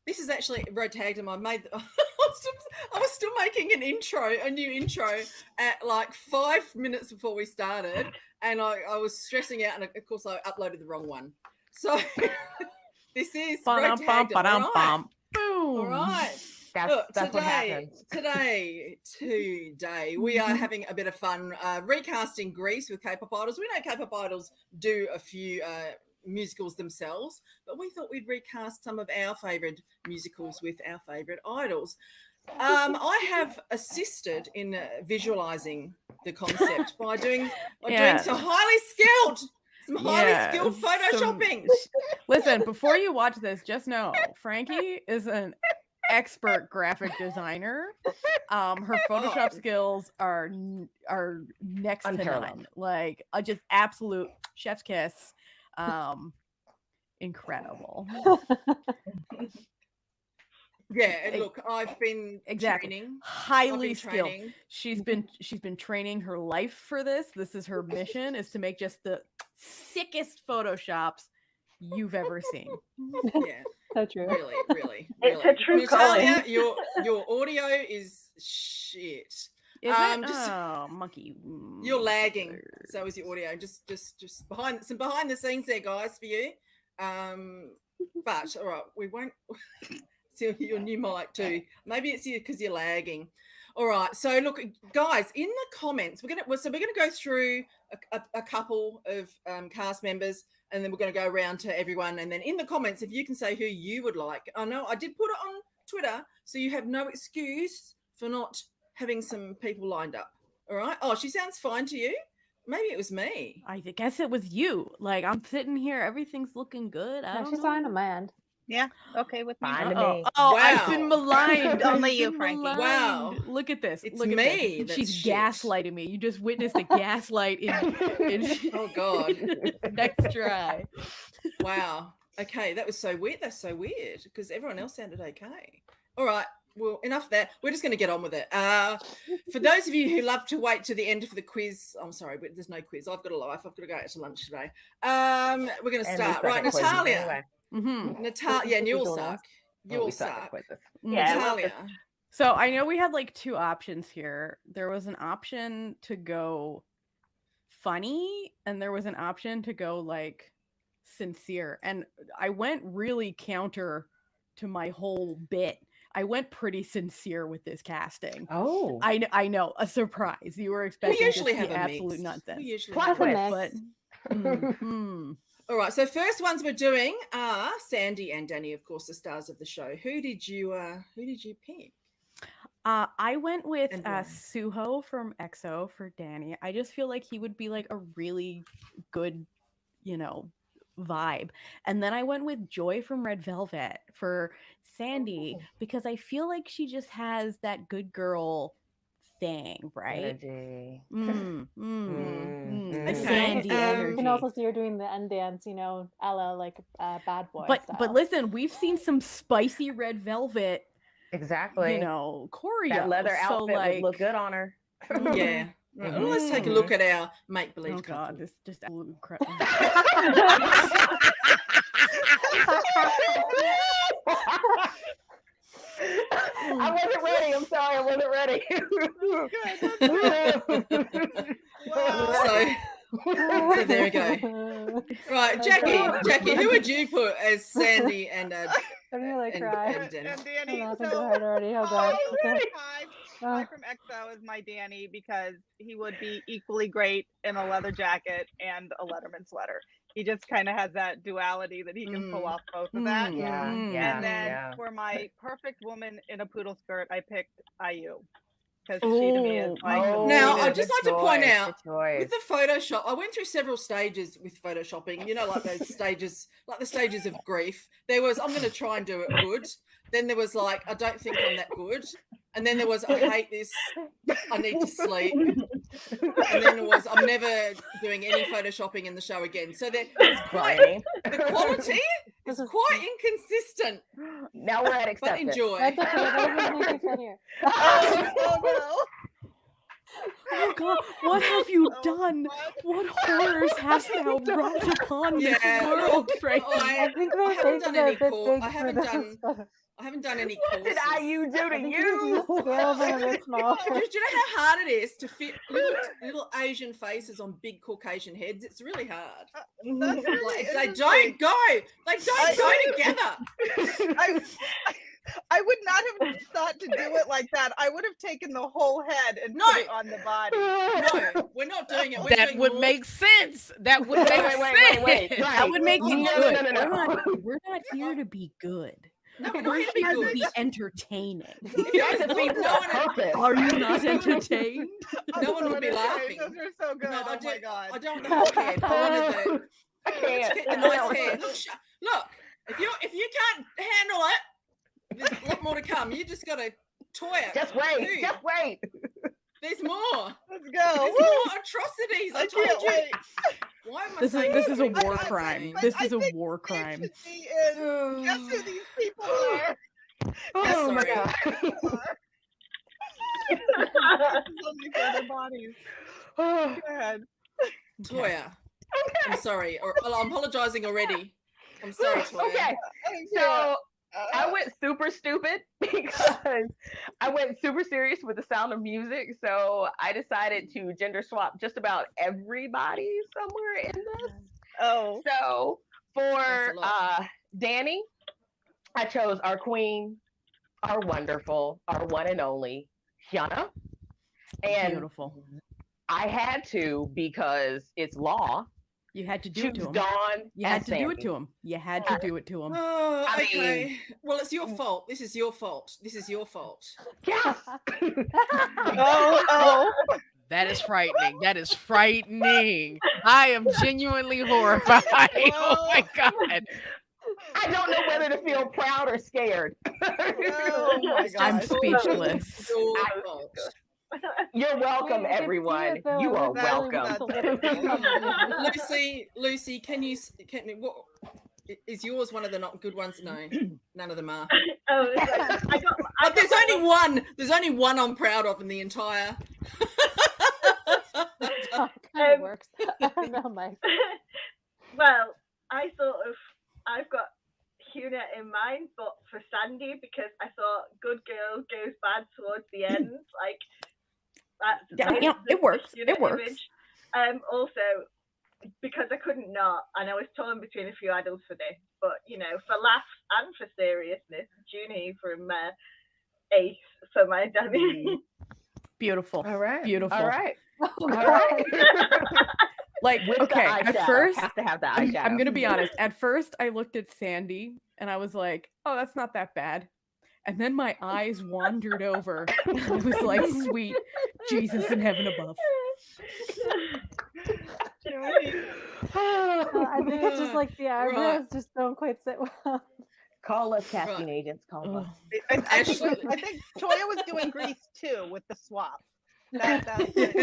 This is actually Road to Hagdom. I made. I was still making a new intro at like 5 minutes before we started, and I was stressing out, and of course I uploaded the wrong one. So this is Road to Hagdom. All right. That's what happens. Today, we are having a bit of fun recasting Grease with K-pop idols. We know K-pop idols do a few musicals themselves, but we thought we'd recast some of our favourite musicals with our favourite idols. I have assisted in visualising the concept by doing some highly skilled photoshopping. Listen, before you watch this, just know Frankie is an expert graphic designer. Her Photoshop skills are next to none. Like just absolute chef's kiss. Incredible. Yeah, look, I've been training. Highly skilled. She's been training her life for this. This is her mission, is to make just the sickest Photoshops you've ever seen. Yeah. So true. Really. It's a true Natalia, your audio is shit. Is it? Monkey. You're lagging. So is your audio. Just behind the scenes there, guys, for you. But all right, we won't. See your new mic too. Maybe it's you because you're lagging. All right. So look, guys, in the comments, we're gonna go through a couple of cast members, and then we're going to go around to everyone. And then in the comments, if you can say who you would like. I know I did put it on Twitter, so you have no excuse for not having some people lined up. All right. Oh, she sounds fine to you. Maybe it was me. I guess it was you. Like, I'm sitting here, everything's looking good. She's fine on my end. Yeah, okay with me. Fine to me. Oh, wow. I've been maligned. Only you, Frankie. Wow. Look at this. It's Look at me. This. She's gaslighting me. You just witnessed a gaslight in oh God. Next try. Wow. Okay, that was so weird. That's so weird because everyone else sounded okay. All right. Well, enough of that. We're just going to get on with it. For those of you who love to wait to the end for the quiz, I'm sorry, but there's no quiz. I've got a life. I've got to go out to lunch today. We're going to start. Right, Natalia. Anyway. Natalia, and you'll suck. You'll suck. Yeah, Natalia. So I know we had like two options here. There was an option to go funny, and there was an option to go like sincere. And I went really counter to my whole bit. I went pretty sincere with this casting. Oh, I know, a surprise. You were expecting we usually have absolute nonsense. We usually have but all right. So first ones we're doing are Sandy and Danny, of course, the stars of the show. Who did you pick? I went with Suho from EXO for Danny. I just feel like he would be like a really good, vibe. And then I went with Joy from Red Velvet for Sandy because I feel like she just has that good girl thing, right? Energy. Sandy energy. You can also see her doing the end dance, Ella like bad boy style. But listen, we've seen some spicy Red Velvet. Exactly. choreo. That leather outfit would look good on her. Yeah. Right. Well, let's take a look at our make-believe couple. God, this just incredible. I wasn't ready. I'm sorry, I wasn't ready. So there we go. Right, Jackie, who would you put as Sandy and I'm gonna cry. And Danny. I'm laughing so hard already. Oh God. Hi from EXO is my Danny because he would be equally great in a leather jacket and a Letterman sweater. He just kind of has that duality that he can pull off both of that. And then for my perfect woman in a poodle skirt, I picked IU. Because she to me is like now I'd just like to point out with the Photoshop, I went through several stages with Photoshopping, like those stages, like the stages of grief. There was I'm gonna try and do it good. Then there was like, I don't think I'm that good. And then there was, I hate this, I need to sleep. And then there was, I'm never doing any photoshopping in the show again. So the quality is quite inconsistent. Now we're at acceptance. But enjoy. That's okay. That was making fun here. Oh God, what have you done? What horrors hast thou brought upon this world, Frankie? I think I haven't done any cool. I haven't done I haven't done any What courses. did IU do to I think you? the scales are a bit small. Do you know how hard it is to fit little Asian faces on big Caucasian heads? It's really hard. That's really Like, they interesting. don't go. They don't go together. I would not have thought to do it like that. I would have taken the whole head and put it on the body. No, we're not doing it. We're That doing would more. make sense. That would make Wait. sense. That would make No, it no, good. no. We're not here to be good. No, we're We're not here to be here to good. be entertaining. If it was Be good, for no a one purpose. Are you not entertained? No one would be entertained. laughing. Those are so good. No, Oh my god. I don't want the whole head. I want the I can't. get the nice hair. Look, if you can't handle it, there's a lot more to come. You just got to toy it. Just wait. Dude, Just wait. there's more. Let's go. There's Woo! more atrocities. I told can't you. wait. Why am I This saying is a things war like that? crime. But This I is a think war the name crime. should be in, guess who these people are? Oh my sorry. god. Only for their bodies. Oh, Go ahead. Toya. I'm sorry. I'm apologizing already. I'm sorry, Toya. okay. So I went super stupid because I went super serious with the Sound of Music. So I decided to gender swap just about everybody somewhere in this. Oh. So for That's a lot. Danny, I chose our queen, our wonderful, our one and only Hyuna. And Beautiful. I had to because it's law. You had to do it Choose to him. Dawn. You had as to do it Sandy. to him. You had to do it to him. Oh, I okay. mean- Well, it's your fault. This is your fault. This is your fault. Yes. Oh. That is frightening. That is frightening. I am genuinely horrified. Oh my god. I don't know whether to feel proud or scared. Oh my I'm gosh. speechless. Your fault. You're welcome, You can see everyone. it, though, You are exactly welcome. what the Lucy, can what is yours one of the not good ones? No, none of them are. Oh, it's like, I got But there's only one. There's only one I'm proud of in the entire. kind of works. I don't know, Mike. well, I've got Huna in mind, but for Sandy because I thought good girl goes bad towards the end, like that's Yeah, it works. Huna It works. image. Also because I couldn't not, and I was torn between a few idols for this, but you know, for laughs and for seriousness, Junie from Ace for my Danny. Beautiful. All right. Beautiful. All right. Oh, All God. right. Like, With okay, the at eyeshadow. first, Have to have the I'm eyeshadow. gonna be honest. At first, I looked at Sandy and I was like, "Oh, that's not that bad." And then my eyes wandered over, and I was like, "Sweet Jesus in heaven above." I think it's just like the eyebrows just don't quite sit well. Call us casting Right. agents. Call us. Ugh. I Ashley- think Toya was doing Grease too with the swap. That's it.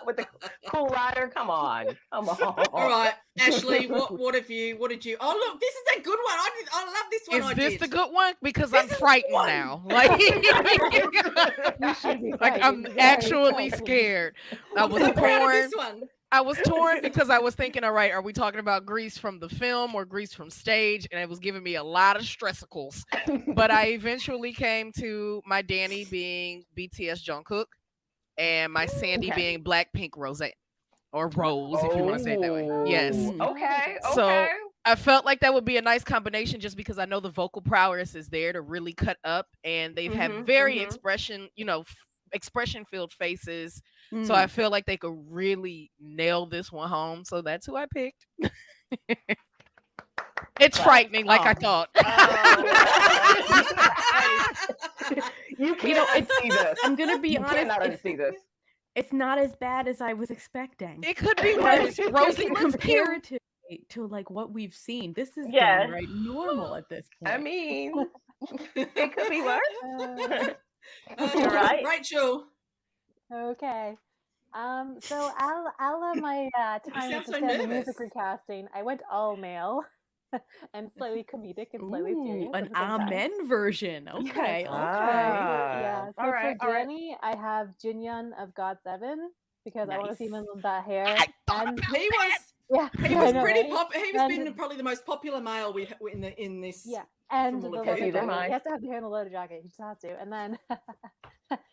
With the cool rider. Come on. Come on. All right, Ashley, what did you? Oh, look, this is a good one. I love this one. Is I this did. the good one? Because This I'm is the frightened one. now. Like, You should be like right. I'm It's very actually exciting. scared. I I'm was so proud of torn. this one. I was torn because I was thinking, all right, are we talking about Grease from the film or Grease from stage? And it was giving me a lot of stressicles. But I eventually came to my Danny being BTS Jungkook and my Sandy Okay. being Blackpink Rosette or Rose, if you want to say it that way. Yes. Oh. Okay. So- Okay. I felt like that would be a nice combination just because I know the vocal prowess is there to really cut up and they've had very expression filled faces. So I feel like they could really nail this one home. So that's who I picked. It's frightening, like I thought. You can't see this. I'm gonna be You honest. cannot It's, unsee this. it's not as bad as I was expecting. It could be worse. Rosie looks cute. Comparatively to like what we've seen, this is Yeah. downright normal at this point. I mean, it could be worse. You're right. Rachel. Okay. So I'll my time sound at the so Sound of nervous. Music recasting. I went all male and slightly comedic and slightly Ooh, serious. an at the same time. amen version. Okay, okay. Yeah. So all right. for Danny, I have Jinyoung of God 7 because I want to see him in that hair. I thought And about He was Yeah, He I was know, pretty right? pop. He was And- been probably the most popular male in this. Yeah, and from the all of leather you. jacket. He has to have the hair in the leather jacket. He just has to. And then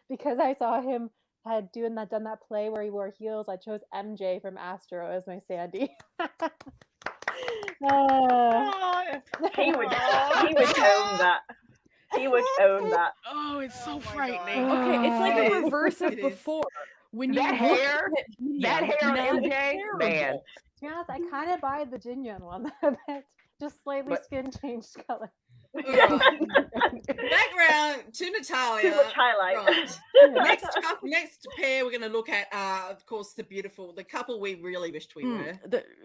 because I saw him had done that play where he wore heels, I chose MJ from Astro as my Sandy. He would own that. He would own that. Oh, it's so Oh my frightening. God. Okay, it's like It a is. reverse of It is. before. When you That look hair- at Jin that Young, hair on not MJ, terrible. man. To be honest, I kind of buy the Jin Young one a bit. Just slightly But- skin changed color. Background to Natalia. Too much highlight. Right. Next pair we're going to look at, of course, the couple we really wished we were.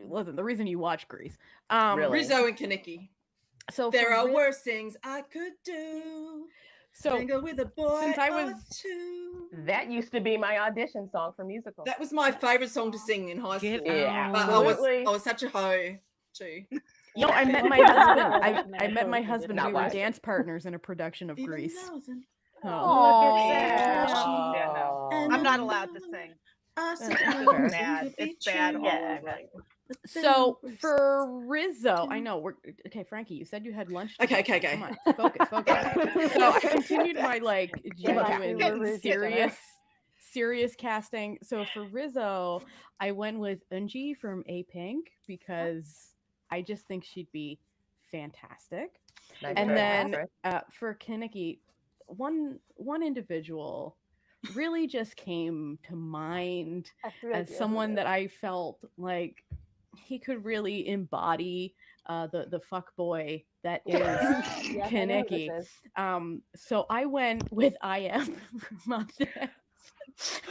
Listen, the reason you watch Grease. Really? Rizzo and Kaneki. So There for are Riz- worse things I could do. So Tango with a boy since I or was- two. That used to be my audition song for musicals. That was my favorite song to sing in high Get school. Yeah, But absolutely. I was such a hoe too. you know, I met my Yeah. husband. I met my Not husband. We were watching. dance partners in a production of Even Grease. though I was in- Oh. Aw. Yeah, no. I'm not allowed to sing. I That's said, fair. It's bad. It's bad all Yeah, over. So for Rizzo, I know we're okay. Frankie, you said you had lunch. to Okay, do. okay. Come on, focus. So I continued my like genuine, Getting serious casting. So for Rizzo, I went with Eunji from A Pink because I just think she'd be fantastic. Nice And choice, then nice choice. for Kaneki, one individual really just came to mind as someone that I felt like he could really embody the fuck boy that is Kaneki. So I went with I Am Montez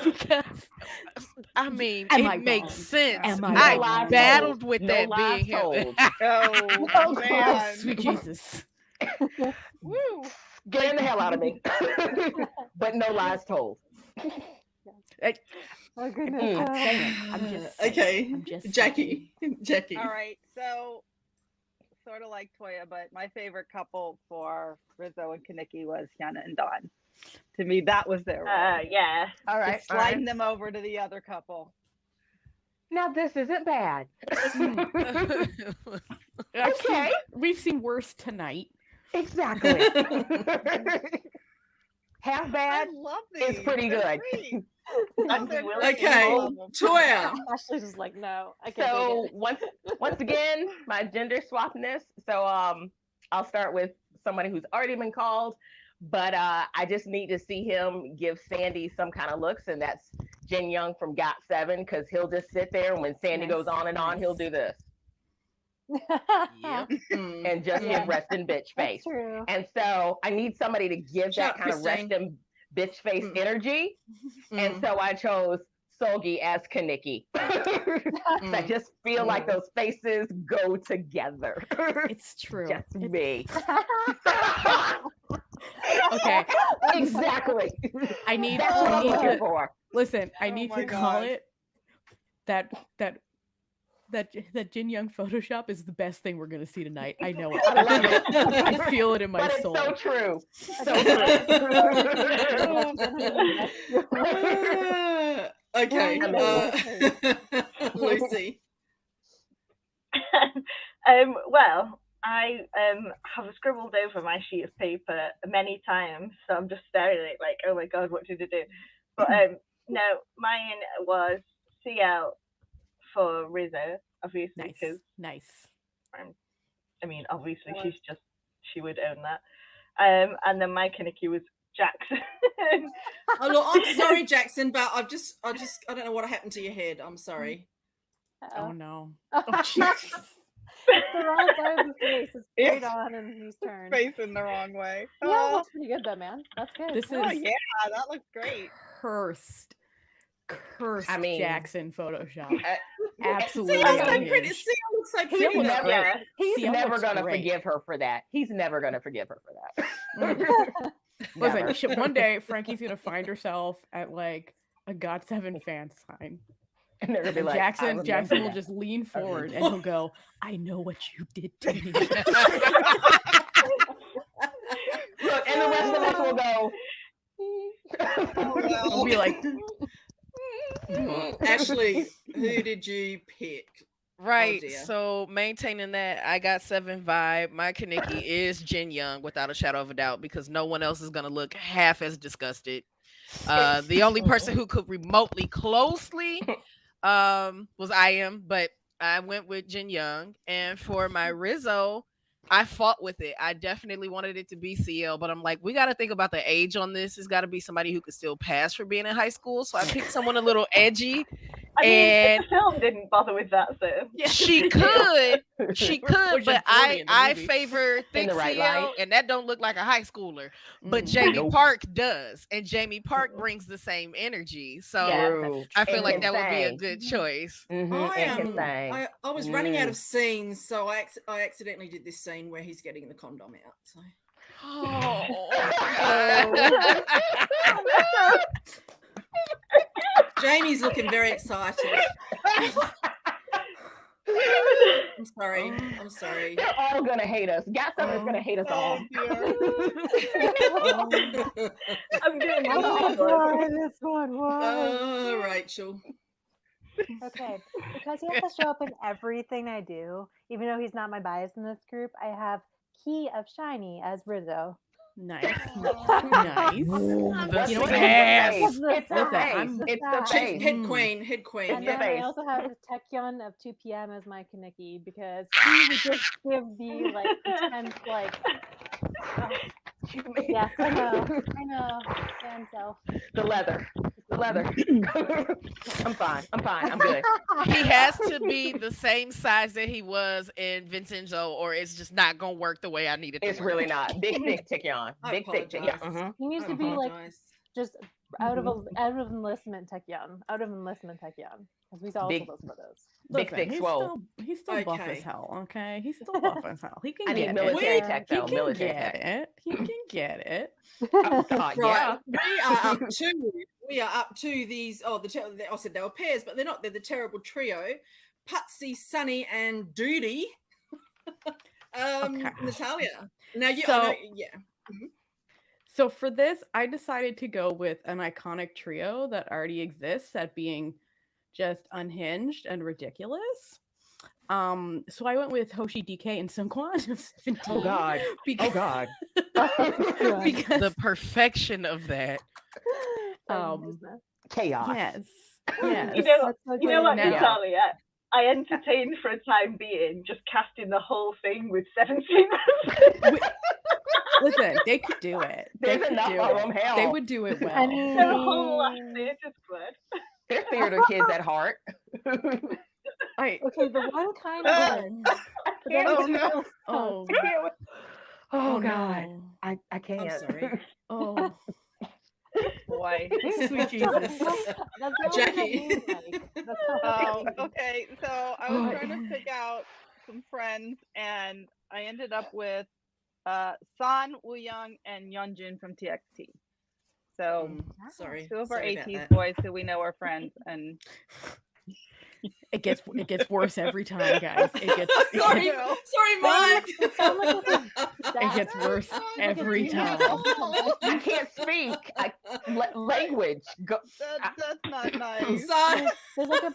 because I mean, Am it I makes wrong? sense. Am I I wrong? battled with No that lies being him. told. Oh, man. sweet Jesus. Woo. Scaring the hell out of me. But no lies told. Oh goodness. Mm. I'm saying, I'm just saying, Okay, I'm just Jackie. All right, so sort of like Toya, but my favorite couple for Rizzo and Kaneki was Hyuna and Dawn. To me, that was their role. Yeah. All right. Just all right. sliding them over to the other couple. Now this isn't bad. I've seen- Okay. we've seen worse tonight. Exactly. Half bad. I love these. It's pretty They're good. great. And They're Will- great. Okay, All of them. Toya. Ashley's just like, no, I can't So take it. once again, my gender swapness. So I'll start with somebody who's already been called, but I just need to see him give Sandy some kind of looks, and that's Jin Young from GOT7, because he'll just sit there and when Sandy Nice, goes on and on, he'll do this Yep. Mm. and just Yeah. give resting bitch face. That's true. And so I need somebody to give Shut that up, kind of Christine. resting bitch face Mm. energy. And Mm. so I chose Solgi as Kaneki. I just feel like Mm. those faces go together. It's true. Just me. Okay. Exactly. I need That's what I'm to looking for. listen. I Oh need my to call God. it that Jin Young Photoshop is the best thing we're gonna see tonight. I know it. I love it. I feel it in my But it's soul. so true. So Okay, Lucy. Well, I have scribbled over my sheet of paper many times, so I'm just staring at it like, oh my god, what did I do? But no, mine was CL for Rizzo, obviously, Nice, because nice. I mean, obviously she would own that. And then my Kaneki was Jackson. Oh look, I'm sorry, Jackson, but I don't know what happened to your head. I'm sorry. Oh no. Oh, Oh, Jesus. the wrong side of the face. It's straight on and he's turned. Facing the wrong way. Yeah, Oh, looks pretty good though, man. That's good. This oh, is yeah, that looks great. cursed I mean- Jackson Photoshop. See, Absolutely. looks so unhinged. pretty. See, I look so He's pretty. looks now. great. Yeah. He's CL never looks gonna great. forgive her for that. He's never gonna forgive her for that. Listen, Never. one day Frankie's gonna find herself at like a GOT7 fan sign. And they're gonna be And like, Jackson I will remember just lean I forward remember. and he'll go, I know what you did to me. that. Look, and the rest of us will go. Oh, We'll be like, Ashley, who did you pick? Right. dear. So maintaining that, I got 7 vibe. My Kaneki is Jin Young without a shadow of a doubt because no one else is gonna look half as disgusted. The only person who could remotely closely was I am, but I went with Jin Young. And for my Rizzo, I fought with it. I definitely wanted it to be CL, but I'm like, we got to think about the age on this. It's got to be somebody who could still pass for being in high school. So I picked someone a little edgy. I mean, And the film didn't bother with that, so she could, pushing but 40 in the I movie. favor thick the right CL, light. and that don't look like a high schooler. But Mm. Jamie Nope. Park does, and Jamie Park brings the same energy. So Yeah, True. I feel And like can that would be a sing. good choice. Mhm, I and can sing. I was running out of scenes, so I accidentally did this scene where he's getting the condom out. So Jamie's looking very excited. I'm sorry. I'm sorry. They're all gonna hate us. Got Summer's gonna hate us all. I'm doing Why this one? Why? Oh, Rachel. Okay, because he has to show up in everything I do, even though he's not my bias in this group. I have Key of Shiny as Rizzo. Nice. Nice. What's You know the what? face? It's the It's the Listen, face. I'm- It's the It's face. Head queen. Head queen. And the then face. I also have Taekyon of 2 p.m. as my Kaneki because he would just give the like intense like. Yes, I know. Damn self. The leather. I'm fine. I'm good. He has to be the same size that he was in Vincenzo, or it's just not gonna work the way I need it to It's work. really not. Big thick Taekyon. I Big thick apologize. Taekyon. Mhm. He needs I to be like apologize. just out of enlistment Taekyon. Because we also Big- those brothers. Big thick swole. He's still buff Okay. as hell. Okay, he's still buff as hell. He can I need get it. military Wait, tech He though. can Military get tech. it. He can get it. Right. Yeah. We are up to these. Oh, I said they were pairs, but they're not. They're the terrible trio: Patsy, Sunny, and Duty. Okay. Natalia. Now you. So- yeah. So for this, I decided to go with an iconic trio that already exists at being just unhinged and ridiculous. So I went with Hoshi, DK, and Seungkwan of 17. Oh God. Because, Oh God. because The perfection of that. Chaos. yes. You Yes. know, That's so you know good. what, Now- Natalia? I entertained for a time being just casting the whole thing with 17 Listen, they could do it. They There's could enough do of it. them. Hell. They would do it well. I mean, Their whole last theatre squad. They're theater kids at heart. I, okay, the one kind of Oh, no. oh, Oh God. no. I can't. I'm sorry. Oh, Boy. sweet Jesus. That's not what Jackie. I mean, like, that's not what I mean. Okay, so I was trying to pick out some friends, and I ended up with San, Wooyoung, and Yeonjun from TXT. So Sorry. two of our Sorry about 80s that. boys who we know are friends, and It gets worse every time, guys. It gets Sorry, You know. sorry, Mike. it gets worse every time. I can't speak. Language. Go. that's not nice. Sorry. There's like a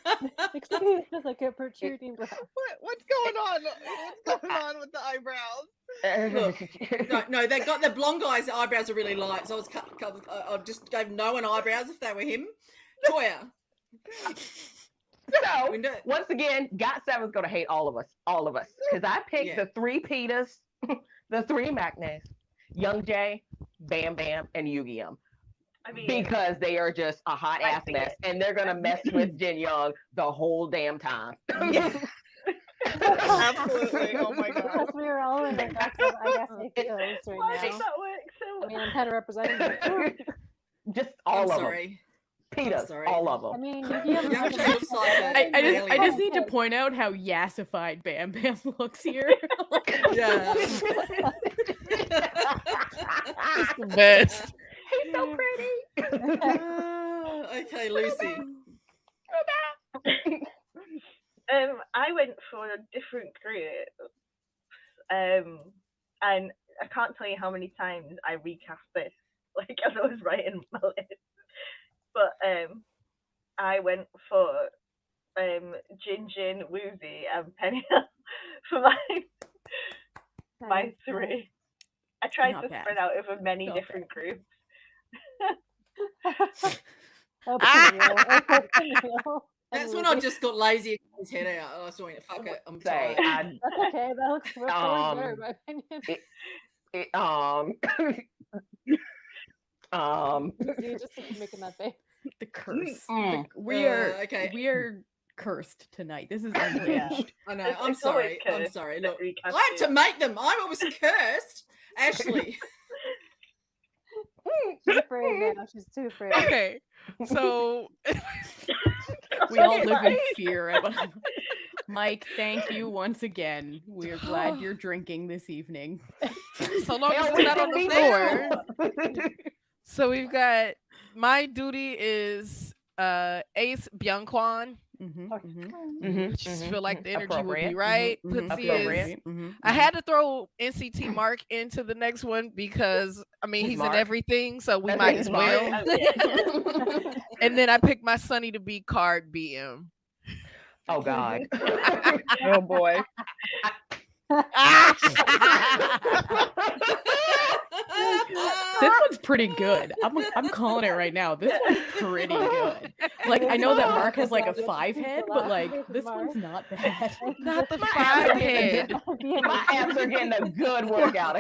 there's like a protruding brow. What's going on? What's going on with the eyebrows? No, they got the blonde guy's eyebrows are really light, so I just gave Noah eyebrows if they were him. Toya. So We know- once again, Got Seven's gonna hate all of us, because I picked Yeah. the three Petas, the three Macnes, Young Jay, Bam Bam, and Yu-Gi-Oh, I mean, because they are just a hot I ass see mess, it. and they're gonna mess with Jin Young the whole damn time. Absolutely. Oh my god. Because we were all in like that's what I guess I feel right why does now. that work so I mean, I'm kind of representing them. Just I'm all of them. sorry. Petas, sorry. all of I them. mean, Yu-Gi-Oh! Young Jay looks like I just alien. need to point out how yassified Bam Bam looks here. Yeah. It's the best. He's so pretty. Okay, Lucy. I went for a different career, and I can't tell you how many times I recast this, like as I was writing Mullet. But I went for Jin Jin, Woozy, and Penny for my three. I tried Not to bad. spread out over many Not different groups. Oh, Pinwheel. That's when I just got lazy and got his head out. I was doing it. Fuck it. I'm tired. That's okay. That looks better, in my opinion. You just keep making that face. The curse. Mm. We are okay. We are cursed tonight. This is unhinged. I know. It's I'm sorry. always cursed, I'm sorry. the Look, I recasting. had to make them. I was cursed. Ashley. She's afraid now. She's too afraid. Okay, so We all live in fear. Mike, thank you once again. We are glad you're drinking this evening. so long as it's not on the floor. So we've got my duty is Ace Byungkwan. Mm-hmm. Just feel like the energy would be Appropriate. right. Mhm, Putzi appropriate. is. I had to throw NCT Mark into the next one because I mean he's Mark. in everything, so we That might means as Mark. well. And then I picked my Sonny to be Card BM. Oh God. Oh boy. This one's pretty good. I'm calling it right now. This one's pretty good. Like I know that Mark has like a 5 head, but like this one's not bad. Not the 5 head. My abs are getting a good workout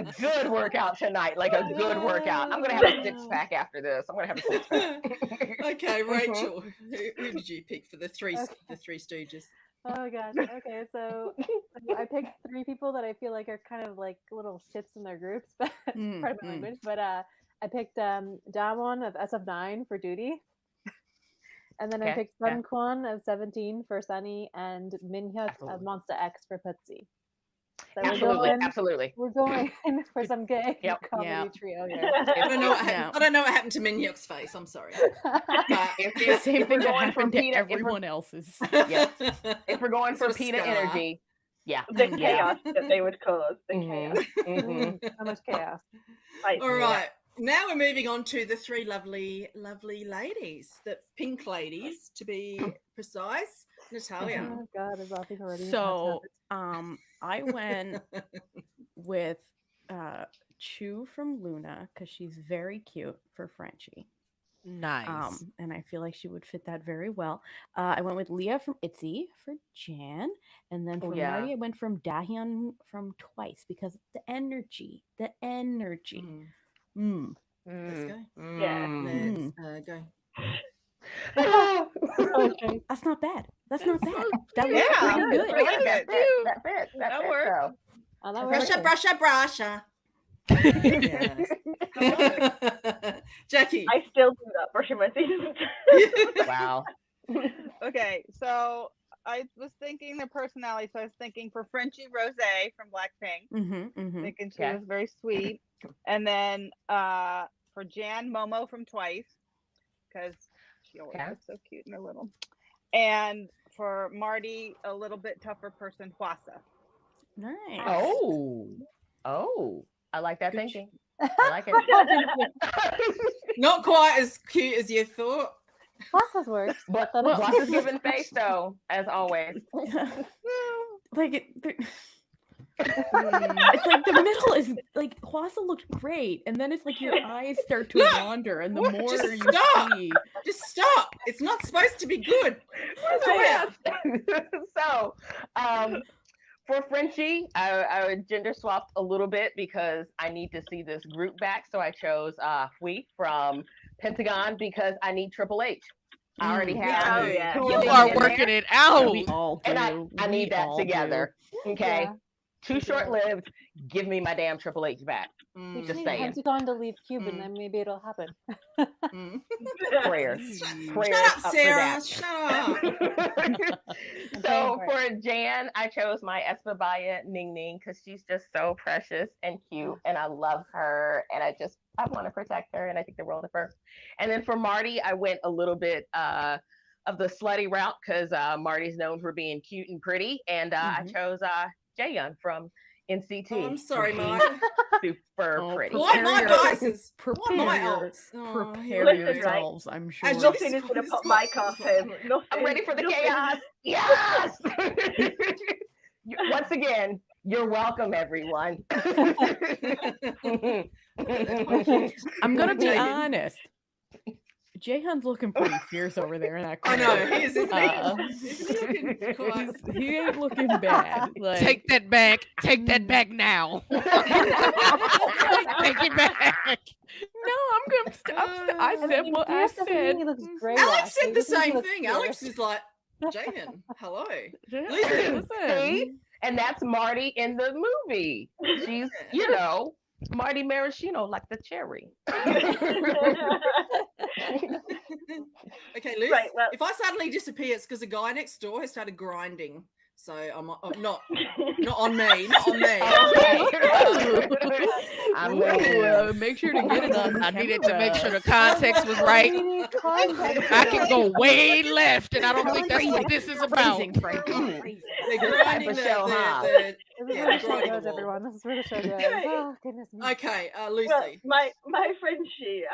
tonight, like a good workout. I'm gonna have a 6-pack after this. I'm gonna have a 6-pack. Okay, Rachel. Who did you pick for the three Stooges? Oh gosh. Okay, so I picked 3 people that I feel like are kind of like little shits in their groups, but part of my language. But I picked Damwon of SF9 for Duty, and then I picked Sun Kwon of 17 for Sunny, and Minhyuk of Monster X for Putzi. So Absolutely. We're going for some gay comedy Yeah. trio here. I don't know what happened. I don't know what happened to Minhyuk's face. I'm sorry. The same thing that happened to everyone else's. If we're going for Sort of Peanut scar. energy, The chaos that they would cause. The chaos. So much chaos. All right. Now we're moving on to the 3 lovely ladies, the pink ladies to be precise. Natalia. Oh God, is all people already? So I went with Chu from Luna because she's very cute for Frenchie. Nice. And I feel like she would fit that very well. I went with Leah from ITZY for Jan, and then for Marty, I went from Dahyun from Twice because the energy. Let's go. Let's go. That's not bad. That's not bad. That was Yeah. pretty good. Really good. That works. Brusha. Jackie. I still do that, brushing my teeth. Wow. Okay, so I was thinking their personality. So I was thinking for Frenchie Rose from Blackpink, thinking she was very sweet, and then for Jan Momo from Twice, because she always looks so cute and a little, and for Marty, a little bit tougher person, Hwasa. Nice. Oh, I like that thinking. I like it. Not quite as cute as you thought. Hwasa's works. But Hwasa's giving face though, as always. Like it's like the middle is like Hwasa looked great, and then it's like your eyes start to wander, and the more Just you stop. see, Just stop. It's not supposed to be good. So, for Frenchie, I gender swapped a little bit because I need to see this group back. So I chose Hui from Pentagon because I need Triple H. I already have. You are working it out. we all do. And I need that together. Okay. Too short-lived. Give me my damn Triple H back. We Just need saying. Pentagon to leave Cube, and then maybe it'll happen. Prayers. Shut up, Sarah. Shut up. So for Jan, I chose my Espabaya Ning Ning because she's just so precious and cute, and I love her, and I want to protect her, and I think the world of her. And then for Marty, I went a little bit of the slutty route because Marty's known for being cute and pretty, and I chose Jaehyun from NCT. Oh, I'm sorry, She's Mike. super pretty. Why my glasses? Why my Prepare, elves? prepare Listen, yourselves. I'm sure. As Nothing is going to put Mike off him. Nothing. I'm ready for the nothing. chaos. Yes. Once again, you're welcome, everyone. I'm gonna be honest. Jaehan's looking pretty fierce over there in that I corner. know, he is, isn't he? Isn't he looking quite... He ain't looking bad. Like, Take that back. Take that back now. Take it back. No, I'm gonna. I said what I said. He looks great. Alex said actually. the He same looks thing. fierce. Alex is like, Jahan, hello. Listen. See? And that's Marty in the movie. She's, you know, Marty Maraschino, like the cherry. Okay, Luce, Right, well- if I suddenly disappear, it's because the guy next door has started grinding. So I'm not on me, not on me. I'm Ooh, make sure to get it on. I needed to make sure the context was right. I can go way left, and I don't think that's what this is about. They're grinding Type of show, huh? This is yeah, where the show grinding goes, the wall. everyone. This is where the show goes. Oh, goodness me. Okay, Well, Lucy. my friend,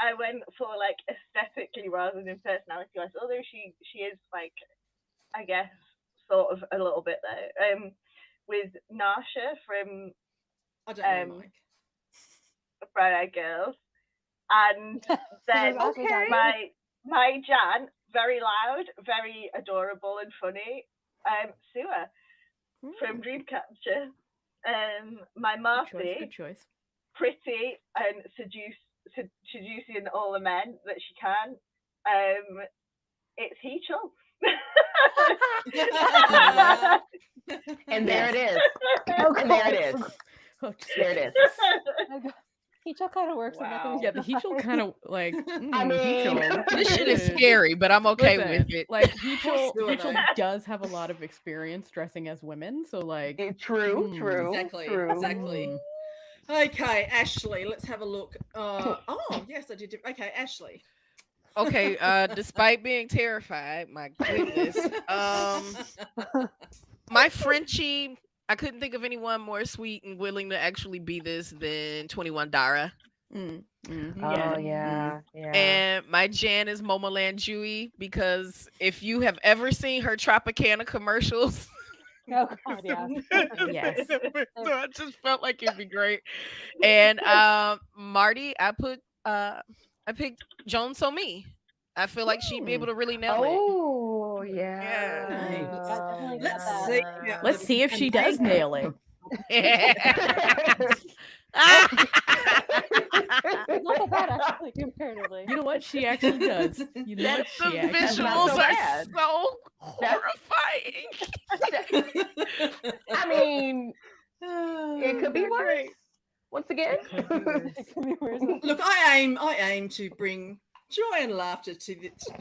I went for like aesthetically rather than personality wise. Although she is like, I guess, sort of a little bit there. With Nasha from I don't know, Mike. Bright Eyed Girls, and then Okay. my Jan, very loud, very adorable and funny. Sua from Dreamcatcher. My Marcy, Good choice. pretty and seducing all the men that she can. It's Heechul. And there it is. Oh, And there it is. Oh, There it is. He kind of works. Wow. In Yeah, the Heechul kind of like. I mean- Heechul. This shit is scary, but I'm okay with it. Like Heechul Still, does have a lot of experience dressing as women, so like. True. Exactly. True. Exactly. Okay, Ashley, let's have a look. Oh, yes, I did. Okay, Ashley. Okay, despite being terrified, my goodness. My Frenchie, I couldn't think of anyone more sweet and willing to actually be this than 21 Dara. Oh yeah. And my Jan is Momoland Jui, because if you have ever seen her Tropicana commercials, Oh God, yeah. Yes. so I just felt like it'd be great. And Marty, I picked Joan Somi. I feel like she'd be able to really nail Oh Yeah. Definitely Let's got see. that. Let's see if she does nail it. it. It's not that bad, actually, comparatively. You know what? She actually does. You know what? The She actually That's not visuals so are bad. so horrifying. I mean, it could be worse. Once again. could be worse. It could be worse. Look, I aim to bring joy and laughter to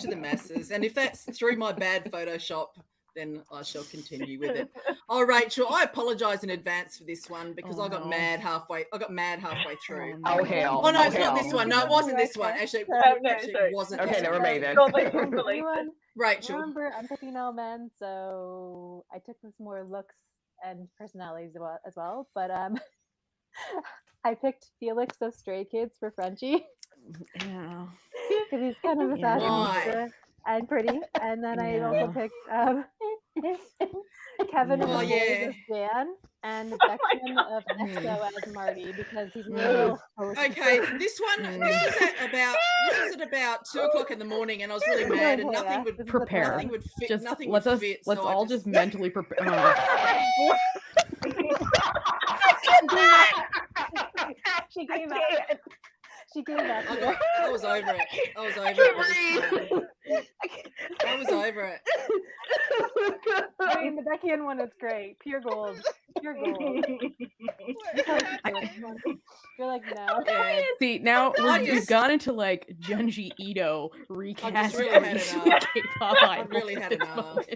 the masses, and if that's through my bad Photoshop, then I shall continue with it. Oh, Rachel, I apologise in advance for this one because I got mad halfway. I got mad halfway through. Oh hell. Oh no, it's hell. not this one. No, it wasn't this one. Actually, No, actually sorry. it wasn't. Okay, this never one. mind then. Got my tongue believed. Everyone, Rachel. remember, I'm picking all men, so I took this more looks and personalities as well. But I picked Felix of Stray Kids for Frenchie Yeah. because he's kind of a Yeah. fashionista and pretty. And then I also picked Kevin of Oh, the yeah. Boys of Dan and Beckman of EXO as Marty because he's a little Okay, this was at about 2:00 in the morning, and I was really mad, and nothing would Prepare. Nothing would fit. Just Nothing let's would us fit. let's so I all just mentally prepare. She gave up. She gave up. I was over it. I was over it. I was over it. I mean, the Beckian one is great. Pure gold. Pure gold. You're like, no. Yeah. See, now we've just- gone into like Junji Ito recasting really had enough. K-pop I idols really at had this enough. moment.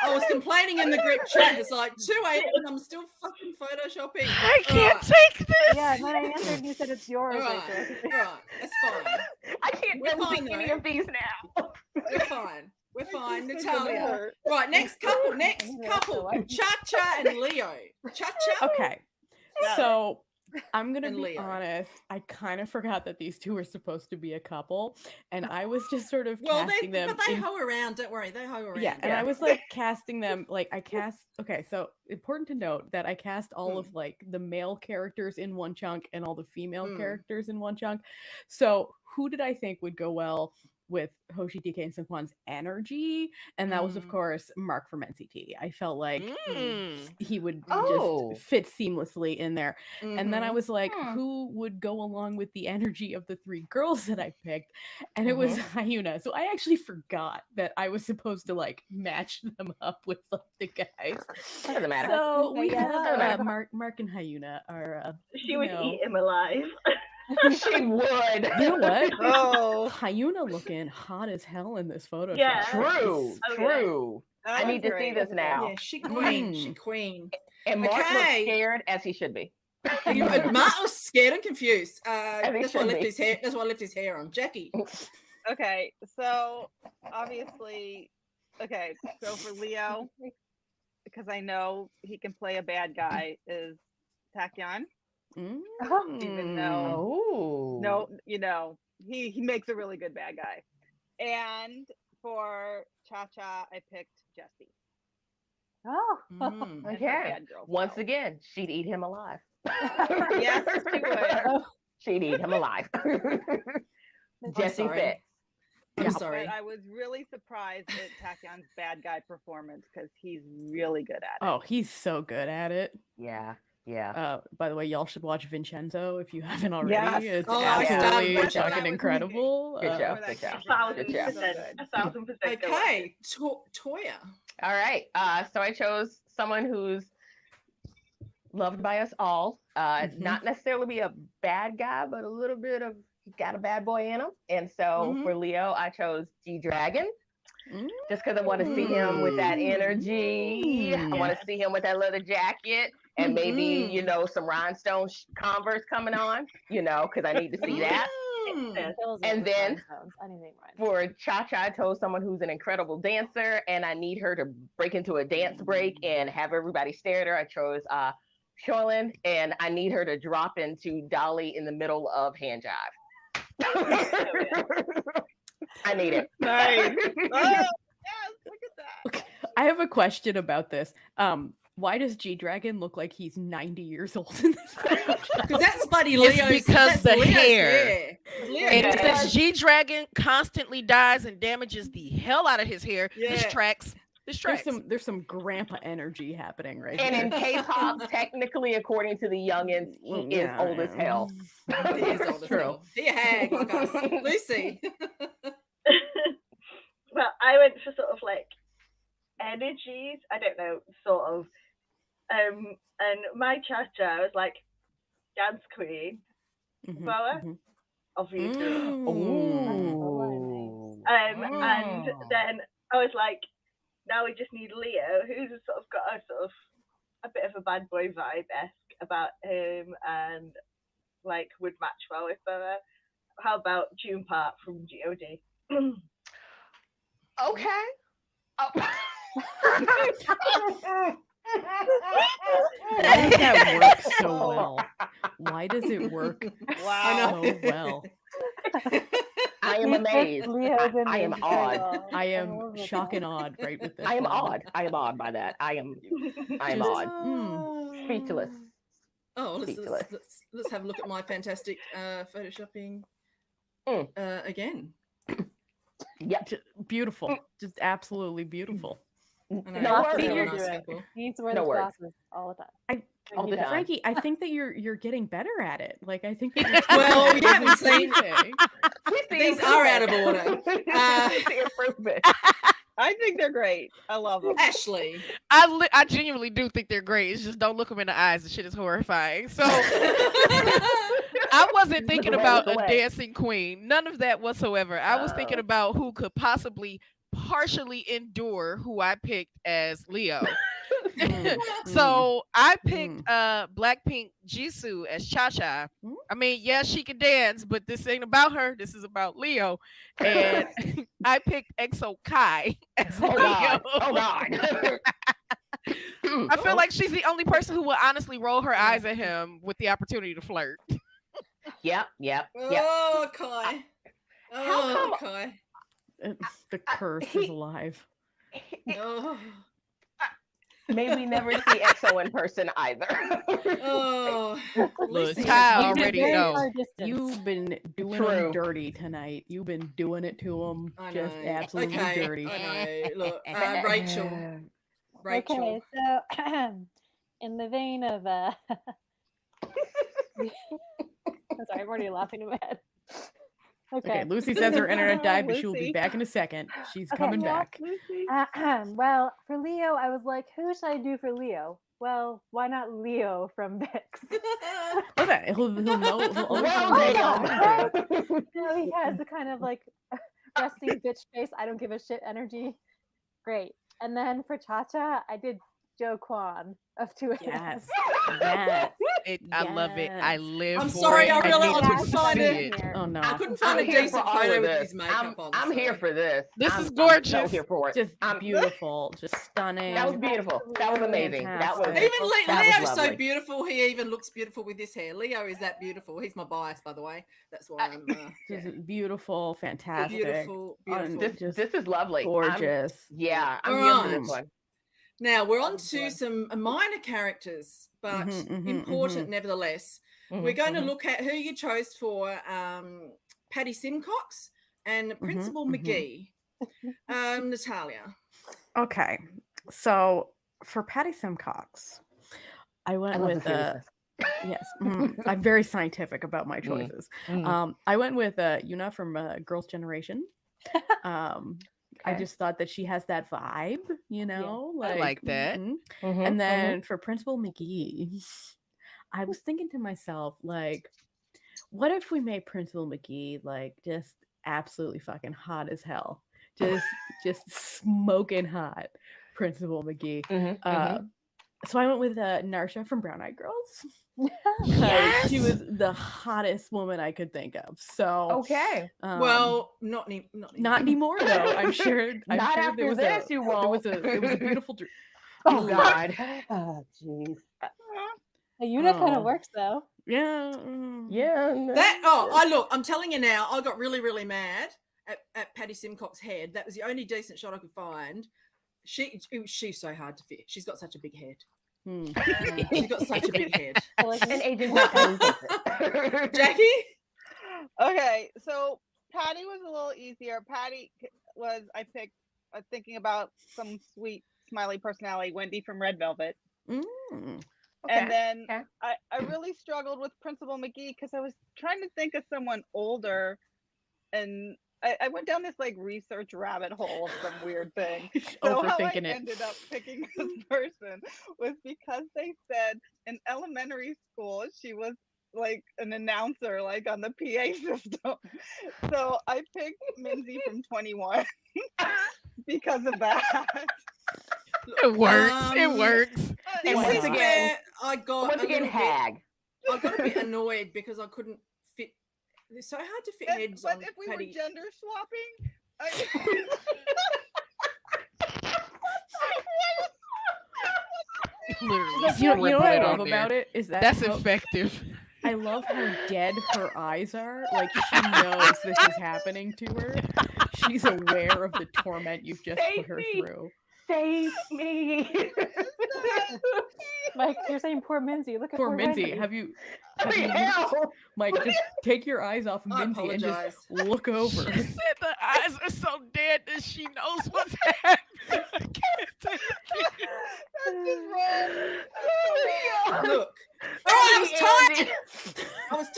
I was complaining in the group chat. It's like 2 a.m. and I'm still fucking photoshopping. I can't Alright. take this. Yeah, and then I answered and you said it's yours. Alright, Rachel. alright, that's fine. I can't We're unsee fine, any though. of these now. We're fine. We're fine. It's Natalia. hurt. Right, next couple. What? Cha-Cha and Leo. Cha-Cha. Okay. So I'm gonna And be Leo. honest. I kind of forgot that these two were supposed to be a couple, and I was just sort of Well, casting them. but they hoe around. Don't worry, they hoe around. Yeah, and I was like casting them. Like I cast. Okay, so important to note that I cast all of like the male characters in one chunk and all the female characters in one chunk. So who did I think would go well with Hoshi DK and Seungkwan's energy? And that was, of course, Mark from NCT. I felt like he would just fit seamlessly in there. And then I was like, who would go along with the energy of the three girls that I picked? And it was Hyuna. So I actually forgot that I was supposed to like match them up with like, the guys. Doesn't matter. So we have Mark and Hyuna are. She would eat him alive. She would. You know what? Oh, Hyuna looking hot as hell in this photo. Yeah. True. Oh, True. that I was need to see great. this now. Yeah, she queen. She queen. And Mark looks Okay. scared as he should be. Mark was scared and confused. As he That's why I should left be. his hair. That's why I left his hair on. Jackie. Okay, so obviously, so for Leo, because I know he can play a bad guy, is Taekyon. Even though, no, he makes a really good bad guy. And for Cha-Cha, I picked Jessie. Oh. as the Okay. bad girl Once style. again, she'd eat him alive. Yes, she would. She'd eat him alive. Jessie sorry. fits. I'm sorry. But I was really surprised at Taekyon's bad guy performance because he's really good at it. Oh, he's so good at it. Yeah. Yeah. By the way, y'all should watch Vincenzo if you haven't already. Yes. It's Oh, I started absolutely watching that fucking with incredible. Good show. Remember Good that show. Good 1,000%. Okay, Toya. All right. So I chose someone who's loved by us all. Not necessarily be a bad guy, but a little bit of he's got a bad boy in him. And so for Leo, I chose G-Dragon. Just because I want to see him with that energy. I want to see him with that leather jacket and maybe, some rhinestone Converse coming on, because I need to see that. And then for Cha-Cha, I chose someone who's an incredible dancer and I need her to break into a dance break and have everybody stare at her. I chose Shoalin and I need her to drop into Dolly in the middle of hand jive. I need it. Nice. Oh, yes, look at that. Okay, I have a question about this. Why does G-Dragon look like he's 90 years old in this photo? Because that's Buddy It's Leo's. because that's the Leo's hair. Leo's And hair. since G-Dragon constantly dies and damages the hell out of his hair, this Yeah. tracks. There's some grandpa energy happening right And here. in K-pop, technically, according to the youngins, he is old as hell. He is old as True. hell. He a hag like us. Lucy. Well, I went for sort of like energies. I don't know, sort of. And my Cha-Cha, I was like dance queen, Boa, obviously. And then I was like, now we just need Leo, who's sort of got a bit of a bad boy vibe-esque about him and like would match well with Boa. How about June Park from GOD? Okay. Why does that work so well? Why does it work Wow. so well? I am amazed. I am awed. I am shocked and awed right with this. I am one. awed. I am awed by that. I am Just- awed. Speechless. Oh, Speechless. let's have a look at my fantastic photoshopping again. Yep. Beautiful. Just absolutely beautiful. I know, No it's worries. a You're nice doing sample. He needs to wear No those worries. glasses all the time. All the time. Frankie, I think that you're getting better at it. Like I think that Well, you haven't seen it. We see These are out of order. We see improvement. I think they're great. I love them. Ashley. I genuinely do think they're great. It's just don't look them in the eyes. The shit is horrifying. So I wasn't thinking about a dancing queen. None of that whatsoever. I was thinking about who could possibly partially endure who I picked as Leo. So I picked Blackpink Jisoo as Cha-Cha. I mean, yeah, she can dance, but this ain't about her. This is about Leo. And I picked EXO Kai as Leo. Oh God. I feel like she's the only person who will honestly roll her eyes at him with the opportunity to flirt. Yep. Oh, Kai. Oh, Kai. The curse is alive. Oh. May we never see EXO in person either. Oh, Look, Ty already know. You've been doing them dirty tonight. You've been doing it to them just absolutely dirty. I know. Look, Rachel. Okay, so in the vein of I'm sorry, I'm already laughing in my head. Okay, Lucy says her internet died, but she will be back in a second. She's coming back. Well, for Leo, I was like, who should I do for Leo? Well, why not Leo from Vix? Okay, he'll know. He has the kind of like resting bitch face, I don't give a shit energy. Great. And then for Cha-Cha, I did Jo Kwon of 2 Yes. I love it. I live I'm for sorry, it. I need couldn't to find see it. Oh no. I couldn't find a decent photo with his makeup on. I'm here for this. This is gorgeous. I'm so here for it. Just beautiful, just stunning. That was beautiful. That was amazing. That was Even Leo's so lovely. beautiful. He even looks beautiful with this hair. Leo is that beautiful. He's my bias, by the way. That's why I'm just beautiful, fantastic. Beautiful. This is lovely. Gorgeous. I'm here for this one. Now we're on to some minor characters, but important nevertheless. We're going to look at who you chose for Patty Simcox and Principal McGee. Natalia. Okay, so for Patty Simcox, I went with yes. I'm very scientific about my choices. I went with Yuna from Girls' Generation. I just thought that she has that vibe, you know, I like that. And then for Principal McGee, I was thinking to myself, like, what if we made Principal McGee like just absolutely fucking hot as hell, just smoking hot, Principal McGee. So I went with Narsha from Brown Eyed Girls. Yes! She was the hottest woman I could think of. So well, not anymore though. I'm sure. Not sure after there was this, you won't. It was a beautiful dream. Oh God. Oh jeez. Yuna kind of works though. Yeah. Look, I'm telling you now, I got really, really mad at Patty Simcox's head. That was the only decent shot I could find. She's so hard to fit. She's got such a big head. She's got such a big head. An agent. Jackie? Okay, so Patty was a little easier. Patty was, I picked, thinking about some sweet, smiley personality, Wendy from Red Velvet. And then I really struggled with Principal McGee because I was trying to think of someone older, and I went down this like research rabbit hole of some weird thing. So how I ended up picking this person was because they said in elementary school she was like an announcer, like on the PA system. So I picked Minzy from 21 because of that. It works. It works. This is where I got once again Hag. I got a bit annoyed because I couldn't fit. It's so hard to fit heads but on if we Patty. were gender swapping, literally, you know what I love about it is that's effective. I love how dead her eyes are. Like she knows this is happening to her. She's aware of the torment you've just put her through. Save me. Mike, you're saying poor Minzy. Look at poor Minzy. Have you Mike, just take your eyes off of Minzy and just look over. She said the eyes are so dead that she knows what's happening. I can't take it. That's just wrong. Look. I was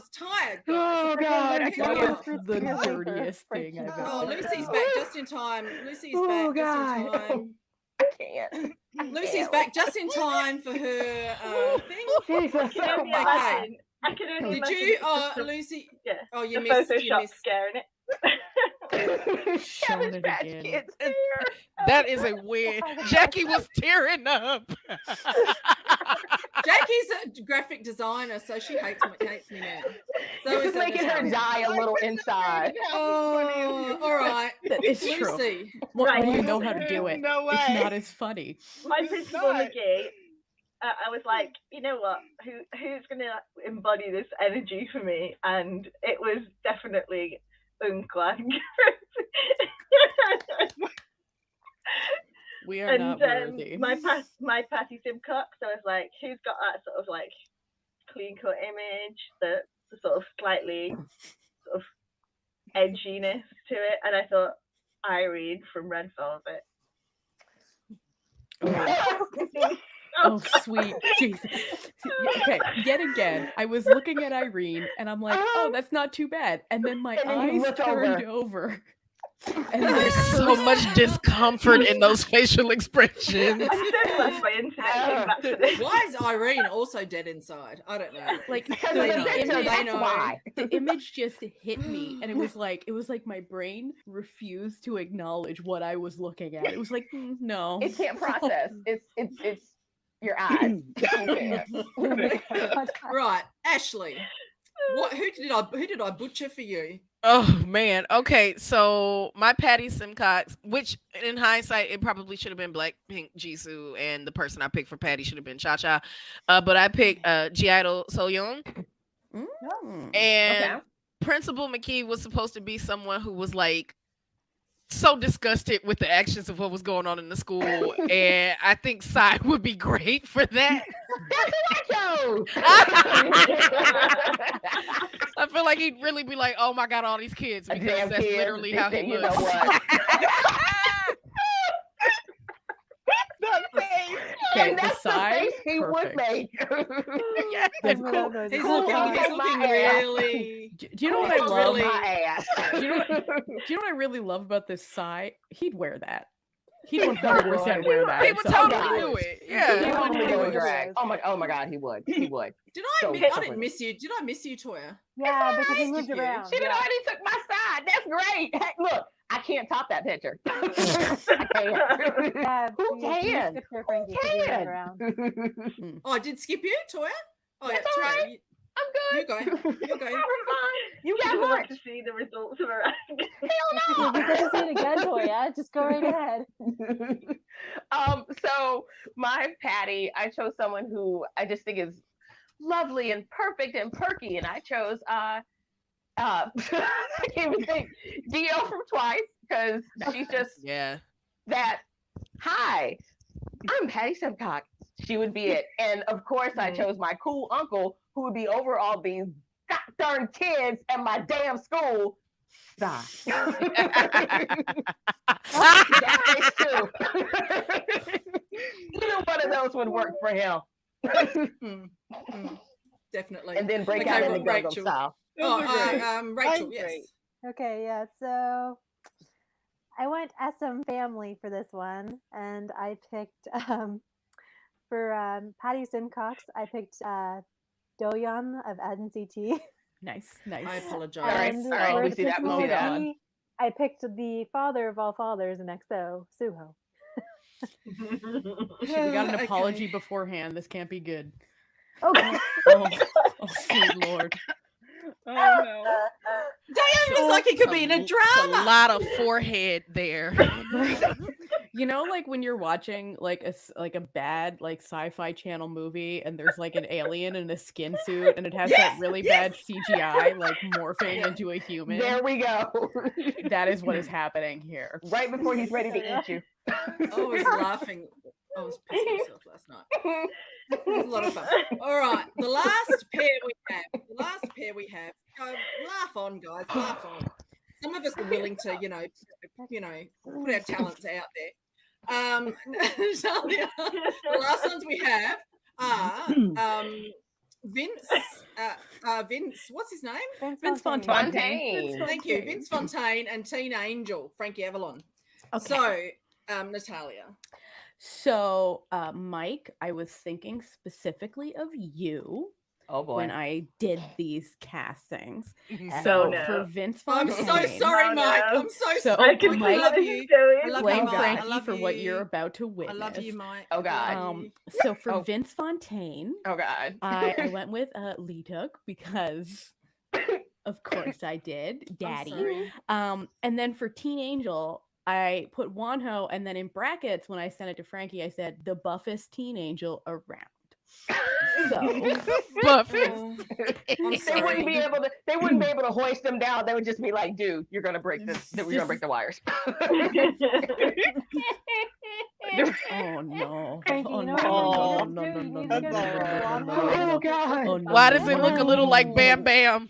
tired. Oh God, that's the dirtiest thing I've ever. Oh, Lucy's back just in time. Lucy's back just in time. I can't. Lucy's back just in time for her thing. Jesus. Okay. I can only Did imagine you? it's just Lucy. Yeah. Oh, you the missed. Photoshop scaring it. Showing it Patch again. Kids here. That is a win. Jackie was tearing up. Jackie's a graphic designer, so she hates me now. So This is making her die a little inside. Oh, all right. It's true. Lucy. When you know how to do it, No way. it's not as funny. My principal McGee, I was like, you know what? Who's gonna embody this energy for me? And it was definitely Unklang. We are not worthy. My Patty Simcox, so I was like, who's got that sort of like clean cut image, the sort of slightly sort of edginess to it? And I thought Irene from Red Velvet. Oh, sweet Jesus. Okay, yet again, I was looking at Irene and I'm like, oh, that's not too bad. And then my eyes turned over. And there's so much discomfort in those facial expressions. Why is Irene also dead inside? I don't know. Like the image just hit me, and it was like my brain refused to acknowledge what I was looking at. It was like, no, it can't process. It's your eyes. Right, Ashley. Who did I butcher for you? Oh man. Okay, so my Patty Simcox, which in hindsight it probably should have been Blackpink Jisoo, and the person I picked for Patty should have been Cha Cha. But I picked G-Idol Soyeon. And Principal McKee was supposed to be someone who was like so disgusted with the actions of what was going on in the school, and I think Psy would be great for that. That's what I chose. I feel like he'd really be like, "Oh my God, all these kids," because that's literally how he was. Okay, that's the face he would make. Yeah, he's looking really. Do you know what I love? My ass. Do you know what I really love about this Psy? He'd wear that. He'd 100% wear that. He would totally do it. Yeah. He would do a drag. Oh my God, he would. He would. I didn't miss you. Did I miss you, Toya? Yeah, because he moved around. She already took my side. That's great. Hey, look, I can't top that picture. I can't. Yeah, Who can? Who can? Oh, I did skip you, Toya? Oh, that's yeah, all Toya. right. I'm good. You're going. You got got much to see the results of her act. Hell no. You get to see it again, Toya. Just go right ahead. So my Patty, I chose someone who I just think is lovely and perfect and perky, and I chose I can't even think Dio from Twice, because she's just that. Hi, I'm Patty Simcox. She would be it, and of course I chose my cool uncle who would be over all these darn kids at my damn school. Stop. Either one of those would work for him. Definitely. And then break out in the Gangnam style. Rachel, yes. Okay, yeah. So I went SM Family for this one, and I picked for Patty Simcox. I picked Doyeon of NCT. Nice. I apologize. All right. We see that movie on. I picked the father of all fathers in EXO, Suho. We got an apology beforehand. This can't be good. Okay. Oh, sweet Lord. Oh no. Diane looks like he could be in a drama. A lot of forehead there. You know, like when you're watching like a bad like sci-fi channel movie, and there's like an alien in a skin suit, and it has that really bad CGI like morphing into a human. There we go. That is what is happening here. Right before he's ready to eat you. I was laughing. I was pissing myself last night. It was a lot of fun. All right, the last pair we have. Laugh on, guys. Laugh on. Some of us are willing to, put our talents out there. Natalia, the last ones we have are Vince. What's his name? Vince Fontaine. Thank you, Vince Fontaine and Teen Angel, Frankie Avalon. Okay. So, Natalia. So, Mike, I was thinking specifically of you. Oh boy. when I did these castings. Mhm. So no. for Vince I'm Fontaine, so sorry, Oh, Mike. no. I'm so So sorry. I can Mike, see I love what you. he's doing. I love blame you, Mike. I Frankie love for what you're you. about to I witness. love you, Mike. Oh, I God. love you. So for Oh. Vince Fontaine, Oh God. I went with Lee Took because of course I did, I'm Daddy. sorry. And then for Teen Angel, I put Wonho, and then in brackets when I sent it to Frankie, I said the buffest teen angel around. So Buffett. Oh, I'm They wouldn't sorry. be able to. They wouldn't be able to hoist them down. They would just be like, "Dude, you're gonna break this. You're gonna break the wires." oh no. Frankie, Oh you know no, what no, you no, need no, to no, do? You no, need to no, get no, Wonho. no, no, Oh God. oh, no, Why no, does it no, look a little like Bam Bam?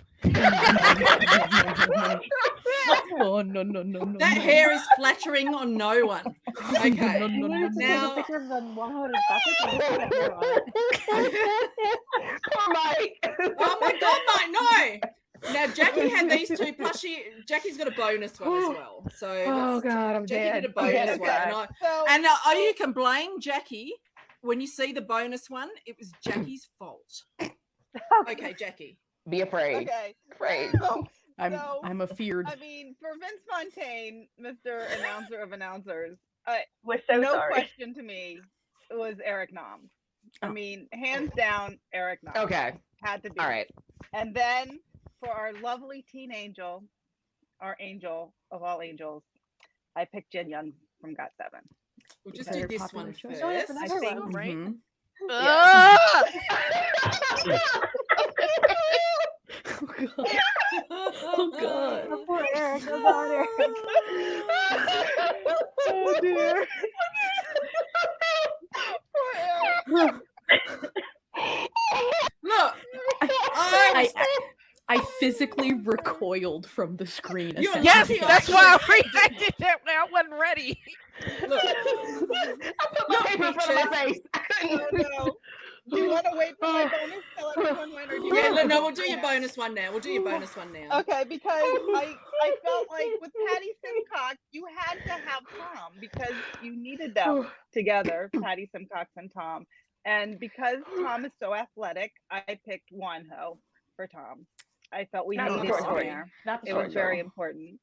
Oh no, no, no, no. That no. hair is flattering on no one. Okay. No, You no, need no, to take Now- a picture of the Wonho and his bucket and just put a hair on it. Poor Mike. Oh my God, Mike, no. Now Jackie had these two. Plus, Jackie's got a bonus one as well. So Oh let's- God, I'm Jackie dead. did a I'm dead bonus inside. one, So and you can blame Jackie when you see the bonus one. It was Jackie's fault. Okay, Jackie. Be afraid. okay. Afraid. So, I'm afeared. I mean, for Vince Fontaine, Mr. Announcer of Announcers, We're so no sorry. question to me was Eric Nam. I Oh. mean, hands down, Eric Nam. Okay. Had to be. All right. And then for our lovely teen angel, our angel of all angels, I picked Jin Young from GOT7. We'll just Very do this popular one choice. Join us first. for I next think- round. Right? Mhm. Ah! Oh god. Oh god. Oh, poor Eric. Oh, God, Eric. Oh dear. Look, I physically recoiled from the screen. You're essentially. Yes, lucky that's why I reacted that way. I wasn't ready. look. I put my paper in front of my face. Oh no. Do you want to wait for my bonus till everyone went, or do you Yeah, want no, we'll do your bonus one now. We'll do your bonus one now. Okay, because I felt like with Patty Simcox, you had to have Tom because you needed them together, Patty Simcox and Tom. And because Tom is so athletic, I picked Wonho for Tom. I felt we Not the needed short him story. there. Not the It short was very story. important.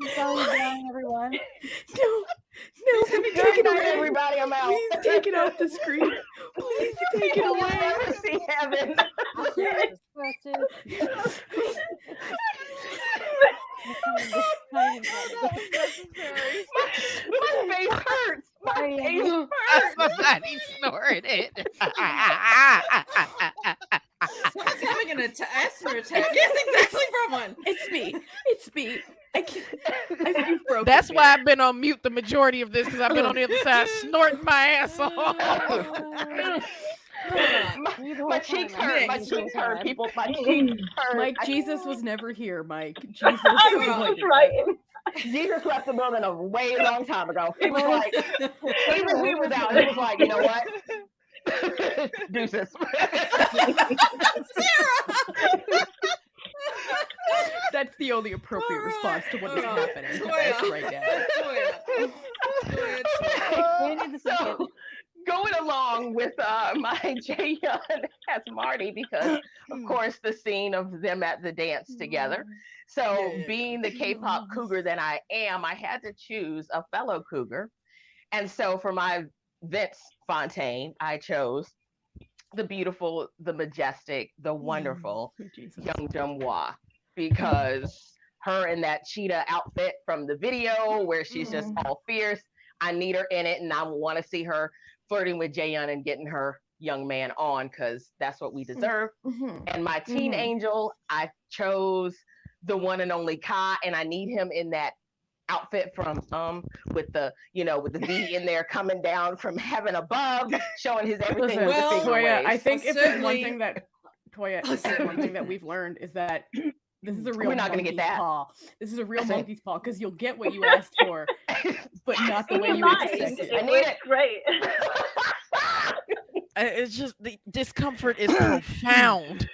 Keep going down, everyone. No, take Good it night, away. everybody. I'm out. Please take it off the screen. Please take it You'll away. never see heaven. That was necessary. My face hurts. My face hurts. Somebody snorted. Someone's having an asthma attack. Yes, exactly, Bronwyn. It's me. It's me. I can't. You've broken That's me. why I've been on mute the majority of this because I've been on the other side snorting my ass off. My cheeks hurt. My cheeks hurt. People, my cheeks hurt. Mike, I- Jesus was never here, Mike. Jesus. I was was like- just writing. Jesus left the building a way long time ago. It was like, even he was out. It was like, you know what? Deuces. That's the only appropriate response to what is Oh, happening to Toya. us right now. Toya. So, going along with my Jaehyun as Marty, because of course the scene of them at the dance together. So Yeah. being the K-pop cougar that I am, I had to choose a fellow cougar. And so for my Vince Fontaine, I chose the beautiful, the majestic, the wonderful Jesus. Young Jung-hwa, because her in that cheetah outfit from the video where she's just all fierce, I need her in it, and I want to see her flirting with Jaehyun and getting her young man on, because that's what we deserve. And my teen angel, I chose the one and only Kai, and I need him in that outfit from with the with the V in there coming down from heaven above, showing his everything. Listen, with the well, finger Toya, I waves. think if there's one certainly- thing that we've learned is that this is a real We're not gonna monkey's get that. paw. This is a real That's it. monkey's paw because you'll get what you asked for, but not the way you Nice. expected. I It need was it. great. It's just the discomfort is profound.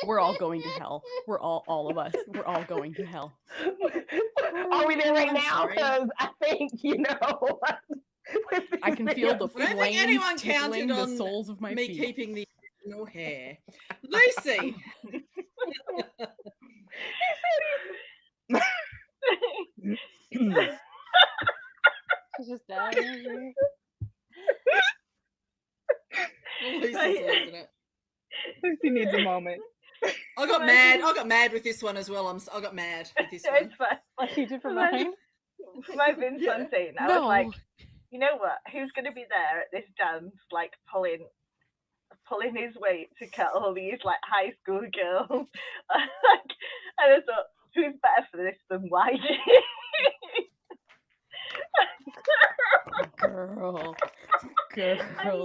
We're all going to hell. We're all of us. We're all going to hell. Are we there right I'm now? sorry. Because I think, I can feel the I don't think flames anyone tickling counted the on soles of my me feet. keeping the original hair. Lucy. She's just dying over here. Lucy's losing it. Lucy needs a moment. I got mad. I got mad with this one as well. I got mad with this one. It's fine. Like you did for mine. For my Vince one scene, I was like, you know what? Who's going to be there at this dance, like pulling his weight to cut all these like high school girls? And I thought, who's better for this than YG? Girl,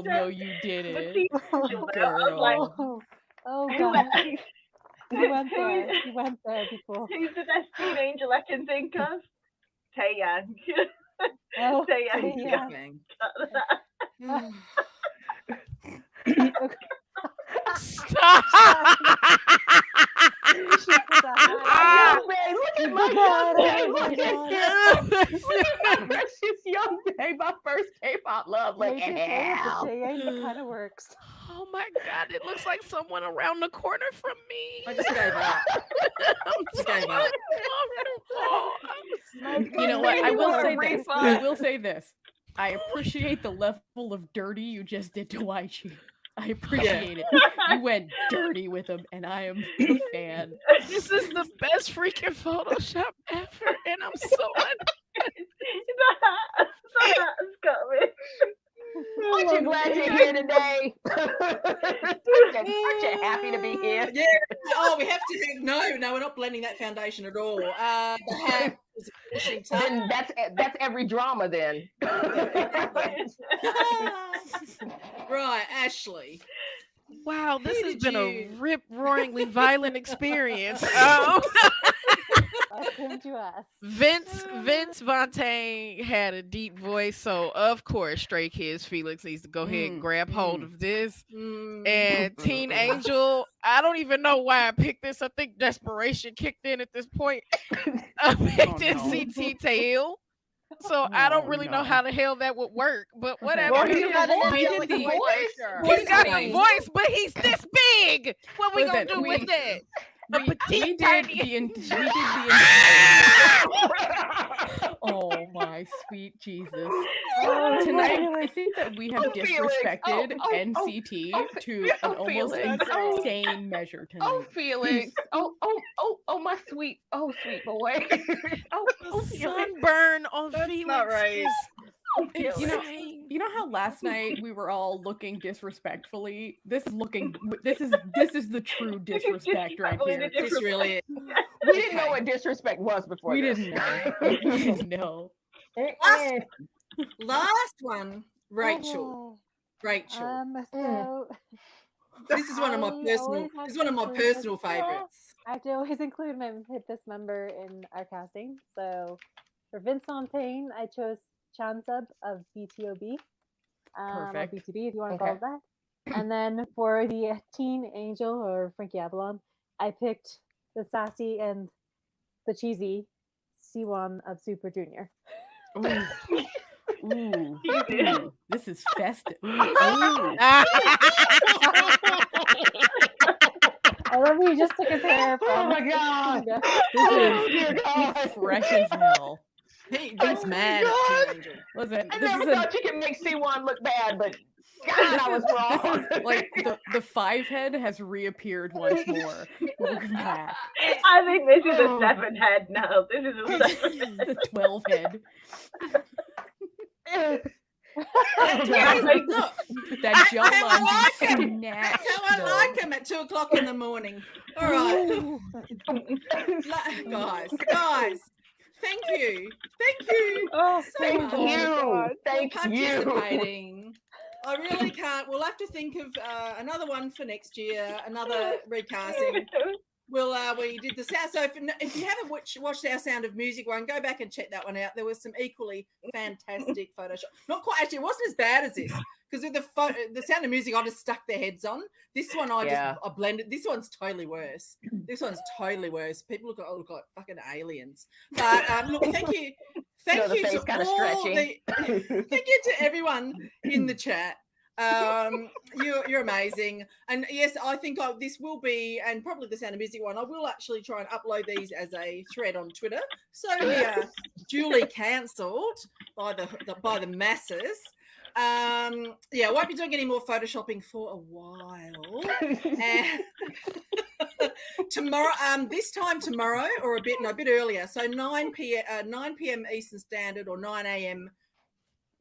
no, you didn't. Girl. Oh God. You went there. Who's You went there before. the best teen angel I can think of? Taeyang. Oh, Taeyang. Taeyang. Stop. Young Bae, look at my Young Bae. Look at God. him. Look at my precious Young Bae, my first K-pop love. Look at him. It kind of works. Oh my God! It looks like someone around the corner from me. I just gave up. I'm Just so gave up. uncomfortable. You know what? I will say Refund. this. I will say this. I appreciate the level of dirty you just did to YG. I appreciate it. You went dirty with him, and I am a fan. This is the best freaking Photoshop ever, and I'm so That's got me. Aren't you glad you're here today? Aren't you happy to be here? Yeah. Oh, we have to have no. We're not blending that foundation at all. The hat is a finishing touch. Then that's every drama then. Right, Ashley. wow. This Who has did been a you- rip-roaringly violent experience. Welcome to us. Vince Fontaine had a deep voice, so of course, Stray Kids Felix needs to go ahead and grab hold of this. And Teen Angel, I don't even know why I picked this. I think desperation kicked in at this point. I picked in no. CT Tail, so I don't really know no. how the hell that would work. But whatever. Well, he got an We angelic did the- voice. He's got a Fine. voice, but he's this big. What we gonna Listen, do with that? A We petite did tiny. the entire. Oh my sweet Jesus! Tonight, I think that we have Felix. disrespected Oh, NCT to an almost Felix. insane measure Oh, tonight. Felix. Oh, my sweet boy. Oh, Felix. Sunburn on That's Felix not right. is You know, insane. you know how last night we were all looking disrespectfully. This is the true disrespect right here. This really is. We didn't know what disrespect was before We this. didn't know. We didn't know. Last one, Rachel. Rachel. So This is one of my I personal. always want This is one of my to include personal this- favorites. I have to always include my this member in our casting. So for Vince Fontaine, I chose Chansub of BTOB. Or Perfect. BTB, if you want to Okay. call it that. And then for the Teen Angel or Frankie Avalon, I picked the sassy and the cheesy C1 of Super Junior. Ooh. Ooh. Ooh. This is festive. Ooh. Ooh. I love you just took his hair from. Oh my God. This Oh, is dear God. fresh as hell. Vince mad at Teen Angel. Listen, I this never is a, thought you could make C1 look bad, but God, I was wrong. this is like the 5 head has reappeared once more. We're back. I think this is a 7 head now. This is a 7 head. The 12 head. Like, look, That That's jawline how I like him. snatched. that's how I though. like him at 2 o'clock in the morning. All right, guys, thank you Oh, so Thank much you. Thank for you. participating. I really can't. We'll have to think of another one for next year. Another recasting. we did the sound. So if you haven't watched our Sound of Music one, go back and check that one out. There was some equally fantastic Photoshop. Not quite, actually, it wasn't as bad as this, because with the Sound of Music, I just stuck their heads on. This one, I blended. This one's totally worse. People look like fucking aliens. But look, thank you to everyone in the chat. You're amazing, and yes, I think this will be, and probably the Sound of Music one, I will actually try and upload these as a thread on Twitter, so we are duly cancelled by the masses. I won't be doing any more photoshopping for a while. And tomorrow, this time tomorrow, or a bit earlier, so 9 p.m. Eastern Standard or 9 a.m.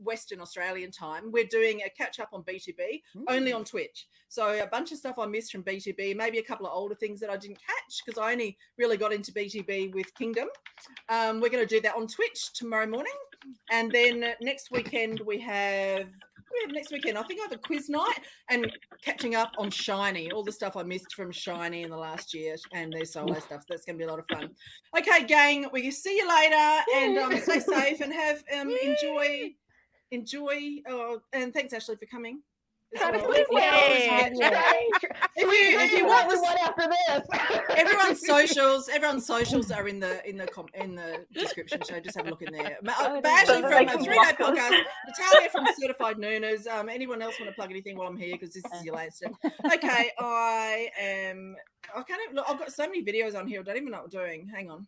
Western Australian time, we're doing a catch up on B2B only on Twitch. So a bunch of stuff I missed from B2B, maybe a couple of older things that I didn't catch because I only really got into B2B with Kingdom. We're going to do that on Twitch tomorrow morning, and then next weekend I think I have a quiz night and catching up on Shiny, all the stuff I missed from Shiny in the last year and their solo stuff. That's going to be a lot of fun. Okay, gang, we see you later, and stay safe and have enjoy. And thanks, Ashley, for coming. If you want this, after this, everyone's socials are in the description. So just have a look in there. Ashley from 3-Day Podcast, Natalia from Certified Nooners. Anyone else want to plug anything while I'm here, because this is your last step? Okay, I can't even look. I've got so many videos on here. I don't even know what I'm doing. Hang on.